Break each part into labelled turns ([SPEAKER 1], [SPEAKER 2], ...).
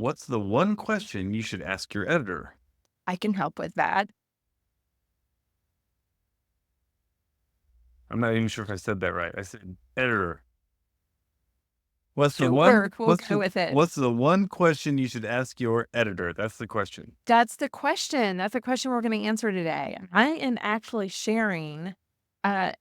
[SPEAKER 1] What's the one question you should ask your editor?
[SPEAKER 2] I can help with that.
[SPEAKER 1] I'm not even sure if I said that right. I said editor. What's the one
[SPEAKER 2] Sure, we'll
[SPEAKER 1] what's
[SPEAKER 2] go
[SPEAKER 1] the
[SPEAKER 2] with it.
[SPEAKER 1] what's the one question you should ask your editor? That's the question.
[SPEAKER 2] That's the question. That's the question we're going to answer today. I am actually sharing a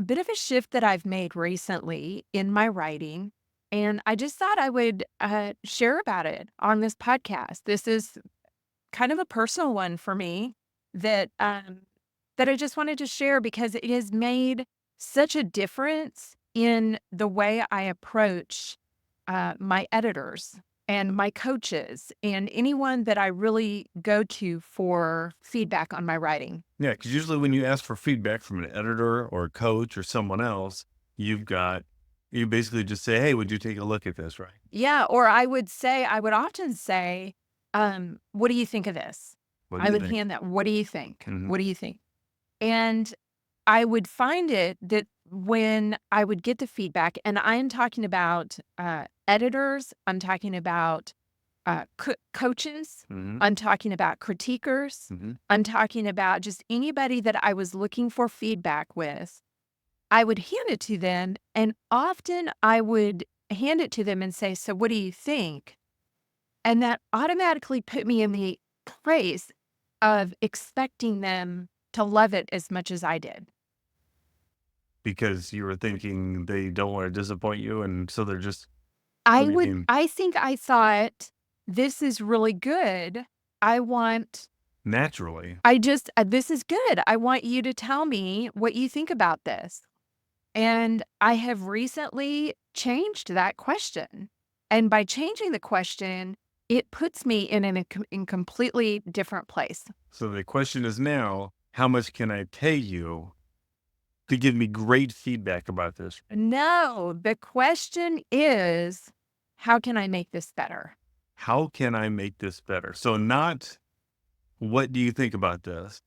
[SPEAKER 2] bit of a shift that I've made recently in my writing. And I just thought I would share about it on this podcast. This is kind of a personal one for me that I just wanted to share because it has made such a difference in the way I approach my editors and my coaches and anyone that I really go to for feedback on my writing.
[SPEAKER 1] Yeah, because usually when you ask for feedback from an editor or a coach or someone else, you basically just say, "Hey, would you take a look at this?" Right?
[SPEAKER 2] Yeah, or I would often say, "What do you think of this?"
[SPEAKER 1] What do
[SPEAKER 2] I
[SPEAKER 1] you
[SPEAKER 2] would
[SPEAKER 1] think?
[SPEAKER 2] hand that, "What do you think?
[SPEAKER 1] Mhm.
[SPEAKER 2] What do you think?" And I would find it that when I would get the feedback, and I'm talking about editors, I'm talking about coaches,
[SPEAKER 1] Mhm.
[SPEAKER 2] I'm talking about critiquers,
[SPEAKER 1] Mhm.
[SPEAKER 2] I'm talking about just anybody that I was looking for feedback with, I would hand it to them. And often I would hand it to them and say, "So what do you think?" And that automatically put me in the place of expecting them to love it as much as I did.
[SPEAKER 1] Because you were thinking they don't wanna disappoint you, and so they're just what do you mean?
[SPEAKER 2] I think I thought, "This is really good. I want
[SPEAKER 1] Naturally.
[SPEAKER 2] this is good. I want you to tell me what you think about this." And I have recently changed that question. And by changing the question, it puts me in in completely different place.
[SPEAKER 1] So the question is now, how much can I pay you to give me great feedback about this?
[SPEAKER 2] No, the question is, how can I make this better?
[SPEAKER 1] How can I make this better? So not what do you think about this,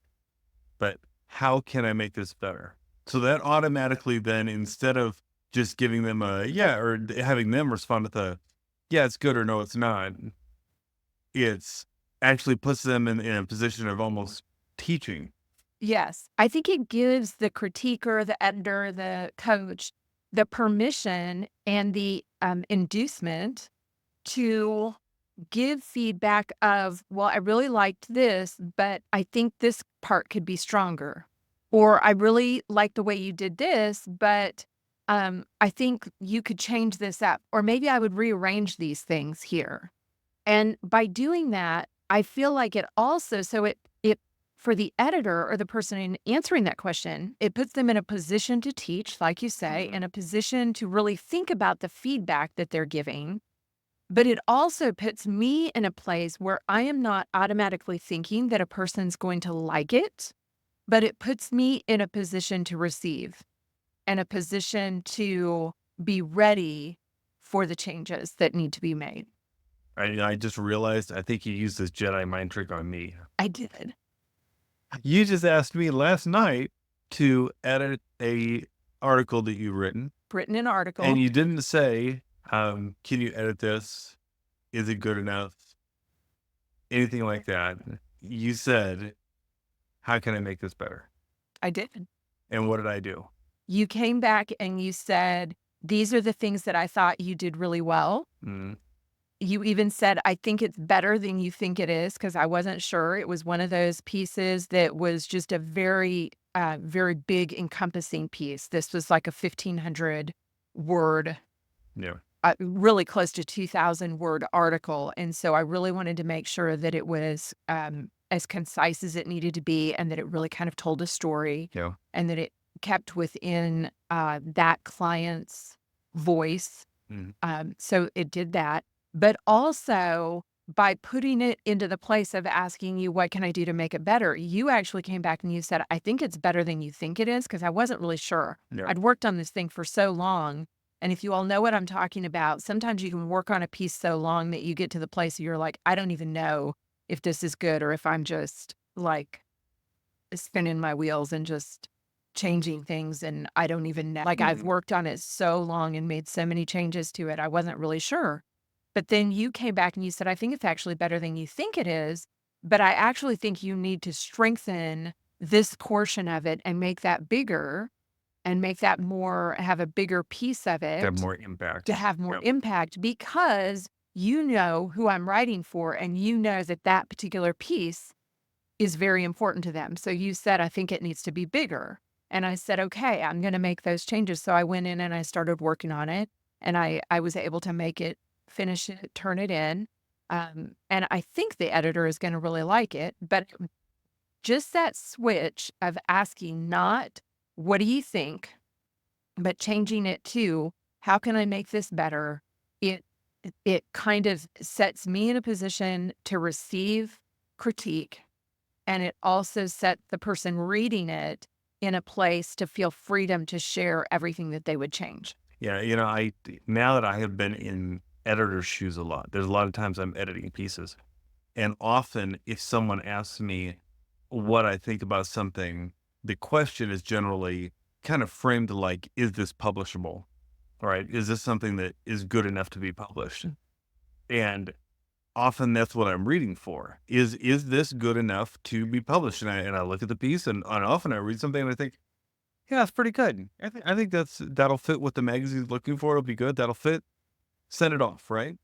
[SPEAKER 1] but how can I make this better? So that automatically then instead of just giving them a yeah or having them respond with a yeah, it's good or no, it's not, it's actually puts them in a position of almost teaching.
[SPEAKER 2] Yes, I think it gives the critiquer, the editor, the coach, the permission and the inducement to give feedback of, well, I really liked this, but I think this part could be stronger. Or I really like the way you did this, but I think you could change this up. Or maybe I would rearrange these things here. And by doing that, I feel like it also, so it for the editor or the person answering that question, it puts them in a position to teach, like you say,
[SPEAKER 1] Mhm.
[SPEAKER 2] in a position to really think about the feedback that they're giving, but it also puts me in a place where I am not automatically thinking that a person's going to like it, but it puts me in a position to receive and a position to be ready for the changes that need to be made.
[SPEAKER 1] I just realized I think you used this Jedi mind trick on me.
[SPEAKER 2] I did.
[SPEAKER 1] You just asked me last night to edit a article that you've written,
[SPEAKER 2] Written an
[SPEAKER 1] and
[SPEAKER 2] article.
[SPEAKER 1] you didn't say, "Can you edit this? Is it good enough?" Anything like that. You said, "How can I make this better?"
[SPEAKER 2] I did.
[SPEAKER 1] And what did I do?
[SPEAKER 2] You came back and you said, "These are the things that I thought you did really well."
[SPEAKER 1] Mhm.
[SPEAKER 2] You even said, "I think it's better than you think it is," because I wasn't sure. It was one of those pieces that was just a very big encompassing piece. This was like a 1,500 word,
[SPEAKER 1] Yeah.
[SPEAKER 2] really close to 2,000 word article. And so I really wanted to make sure that it was as concise as it needed to be and that it really kind of told a story
[SPEAKER 1] Yeah.
[SPEAKER 2] and that it kept within that client's voice,
[SPEAKER 1] Mhm.
[SPEAKER 2] so it did that, but also by putting it into the place of asking you, "What can I do to make it better?" You actually came back and you said, "I think it's better than you think it is," because I wasn't really sure.
[SPEAKER 1] Yeah.
[SPEAKER 2] I'd worked on this thing for so long, and if you all know what I'm talking about, sometimes you can work on a piece so long that you get to the place where you're like, "I don't even know if this is good or if I'm just, like, spinning my wheels and just changing things, and I don't even know." Like, I've
[SPEAKER 1] Mhm.
[SPEAKER 2] worked on it so long and made so many changes to it, I wasn't really sure. But then you came back and you said, I think it's actually better than you think it is, but I actually think you need to strengthen this portion of it and make that bigger and make that more, have a bigger piece of
[SPEAKER 1] To have
[SPEAKER 2] it
[SPEAKER 1] more impact.
[SPEAKER 2] to have more
[SPEAKER 1] Yep.
[SPEAKER 2] impact because you know who I'm writing for and you know that that particular piece is very important to them. So you said, I think it needs to be bigger. And I said, okay, I'm going to make those changes. So I went in and I started working on it and I was able to make it, finish it, turn it in. And I think the editor is going to really like it. But just that switch of asking not, what do you think? But changing it to, how can I make this better? It it kind of sets me in a position to receive critique, and it also set the person reading it in a place to feel freedom to share everything that they would change.
[SPEAKER 1] Yeah, now that I have been in editor's shoes a lot, there's a lot of times I'm editing pieces. And often if someone asks me what I think about something, the question is generally kind of framed like, is this publishable? All right. Is this something that is good enough to be published? And often that's what I'm reading for. Is this good enough to be published? And I look at the piece and often I read something and I think, yeah, it's pretty good. I think that'll fit what the magazine's looking for. It'll be good. That'll fit. Send it off, right?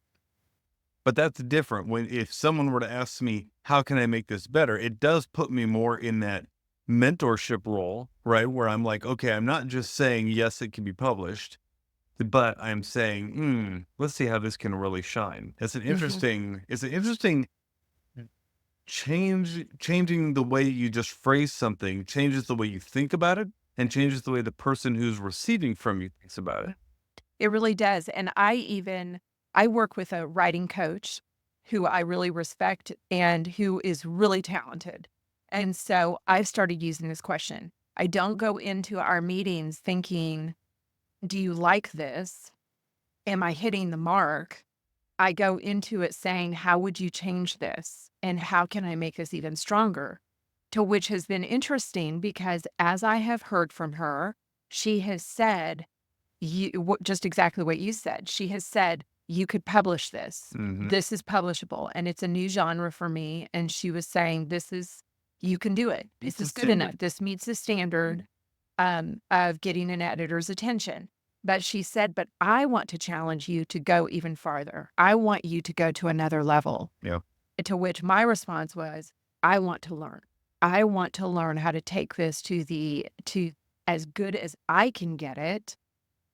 [SPEAKER 1] But that's different when if someone were to ask me, how can I make this better? It does put me more in that mentorship role, right? Where I'm like, okay, I'm not just saying, yes, it can be published, but I'm saying, let's see how this can really shine.
[SPEAKER 2] Mhm.
[SPEAKER 1] It's an interesting changing the way you just phrase something changes the way you think about it and changes the way the person who's receiving from you thinks about it.
[SPEAKER 2] It really does, and I work with a writing coach who I really respect and who is really talented, and so I've started using this question. I don't go into our meetings thinking, "Do you like this? Am I hitting the mark?" I go into it saying, "How would you change this? And how can I make this even stronger?" To which has been interesting because as I have heard from her, she has said, just exactly what you said. She has said, "You could publish this.
[SPEAKER 1] Hmm.
[SPEAKER 2] This is publishable, and it's a new genre for me." And she was saying, you can do it.
[SPEAKER 1] Beats
[SPEAKER 2] This
[SPEAKER 1] the
[SPEAKER 2] is good enough.
[SPEAKER 1] standard.
[SPEAKER 2] This meets the standard of getting an editor's attention." But she said, "But I want to challenge you to go even farther. I want you to go to another level."
[SPEAKER 1] Yeah.
[SPEAKER 2] To which my response was, "I want to learn. I want to learn how to take this to as good as I can get it,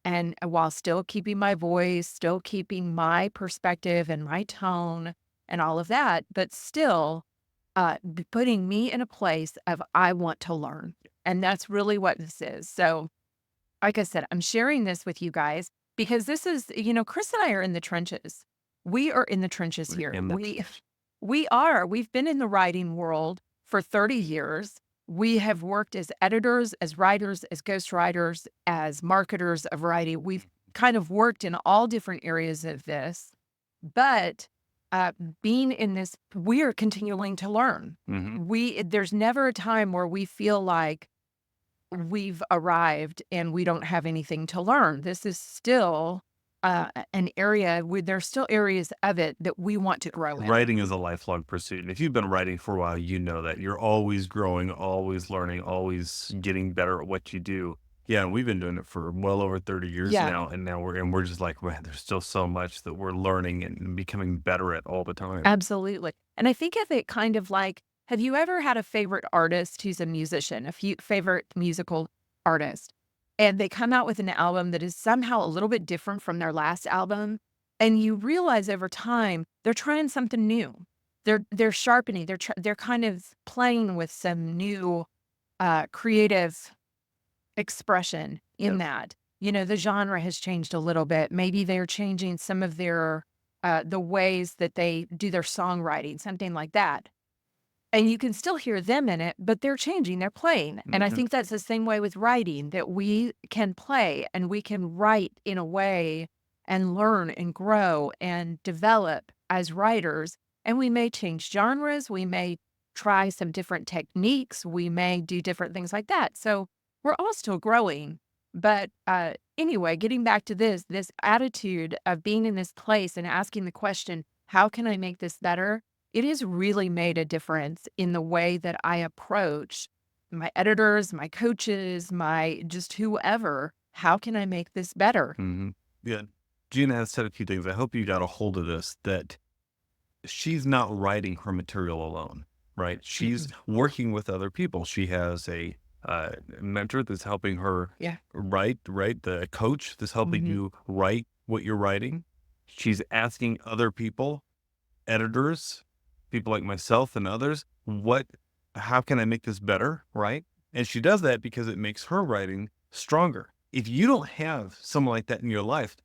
[SPEAKER 2] and while still keeping my voice, still keeping my perspective and my tone and all of that, but still putting me in a place of I want to learn." And that's really what this is. So, like I said, I'm sharing this with you guys because this is, Chris and I are in the trenches. We are in the trenches
[SPEAKER 1] We're
[SPEAKER 2] here.
[SPEAKER 1] in the
[SPEAKER 2] We are. We've been in the writing world for 30 years. We have worked as editors, as writers, as ghostwriters, as marketers, a variety. We've kind of worked in all different areas of this. But uh, being in this, we are continuing to learn.
[SPEAKER 1] hmm
[SPEAKER 2] There's never a time where we feel like we've arrived and we don't have anything to learn. This is still an area where there's still areas of it that we want to grow in.
[SPEAKER 1] Writing is a lifelong pursuit. And if you've been writing for a while, you know that you're always growing, always learning, always getting better at what you do. Yeah, and we've been doing it for well over 30 years
[SPEAKER 2] Yeah,
[SPEAKER 1] now, and now we're just like, man, there's still so much that we're learning and becoming better at all the time.
[SPEAKER 2] absolutely. And I think of it kind of like, have you ever had a favorite artist who's a musician, a few favorite musical artist, and they come out with an album that is somehow a little bit different from their last album, and you realize over time they're trying something new. They're sharpening. They're kind of playing with some new creative expression in
[SPEAKER 1] Yep.
[SPEAKER 2] that. The genre has changed a little bit. Maybe they're changing some of their the ways that they do their songwriting, something like that. And you can still hear them in it, but they're changing, they're playing. And I
[SPEAKER 1] Hmm.
[SPEAKER 2] think that's the same way with writing, that we can play and we can write in a way and learn and grow and develop as writers. And we may change genres, we may try some different techniques, we may do different things like that. So we're all still growing, but anyway, getting back to this attitude of being in this place and asking the question, how can I make this better? It has really made a difference in the way that I approach my editors, my coaches, my just whoever. How can I make this better?
[SPEAKER 1] Hmm. Yeah. Gina has said a few things. I hope you got a hold of this, that she's not writing her material alone, right? She's
[SPEAKER 2] Mm-mm.
[SPEAKER 1] working with other people. She has a mentor that's helping her
[SPEAKER 2] Yeah.
[SPEAKER 1] write, right? The coach that's helping
[SPEAKER 2] Hmm.
[SPEAKER 1] you write what you're writing. She's asking other people, editors, people like myself and others, how can I make this better, right? And she does that because it makes her writing stronger. If you don't have someone like that in your life,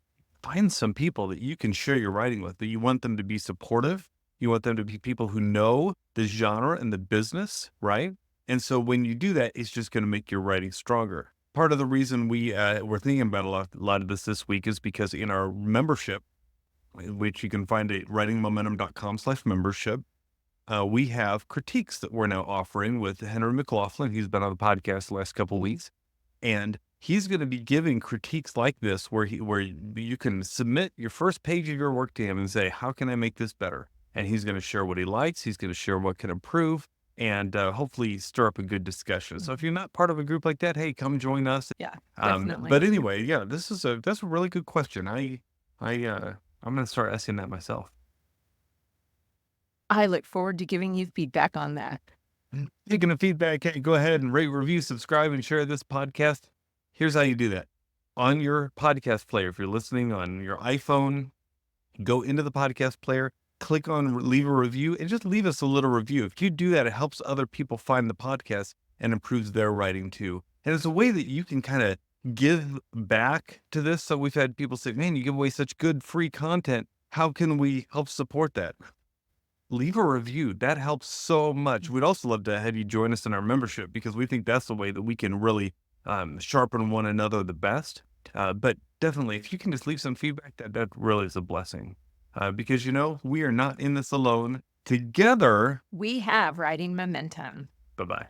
[SPEAKER 1] find some people that you can share your writing with, that you want them to be supportive. You want them to be people who know the genre and the business, right? And so when you do that, it's just going to make your writing stronger. Part of the reason we're thinking about a lot of this week is because in our membership, which you can find at writingmomentum.com/membership, we have critiques that we're now offering with Henry McLaughlin. He's been on the podcast the last couple of weeks, and he's going to be giving critiques like this, where you can submit your first page of your work to him and say, "How can I make this better?" And he's going to share what he likes. He's going to share what can improve, and hopefully stir up a good discussion. So if you're not part of a group like that, hey, come join us.
[SPEAKER 2] Yeah, definitely.
[SPEAKER 1] But anyway, yeah, that's a really good question. I'm going to start asking that myself.
[SPEAKER 2] I look forward to giving you feedback on that.
[SPEAKER 1] Speaking of feedback, hey, go ahead and rate, review, subscribe, and share this podcast. Here's how you do that. On your podcast player, if you're listening on your iPhone, go into the podcast player, click on leave a review, and just leave us a little review. If you do that, it helps other people find the podcast and improves their writing too. And it's a way that you can kind of give back to this. So we've had people say, man, you give away such good free content. How can we help support that? Leave a review. That helps so much. We'd also love to have you join us in our membership, because we think that's the way that we can really sharpen one another the best. But definitely, if you can just leave some feedback, that really is a blessing. Because, we are not in this alone. Together,
[SPEAKER 2] We have writing momentum.
[SPEAKER 1] bye-bye.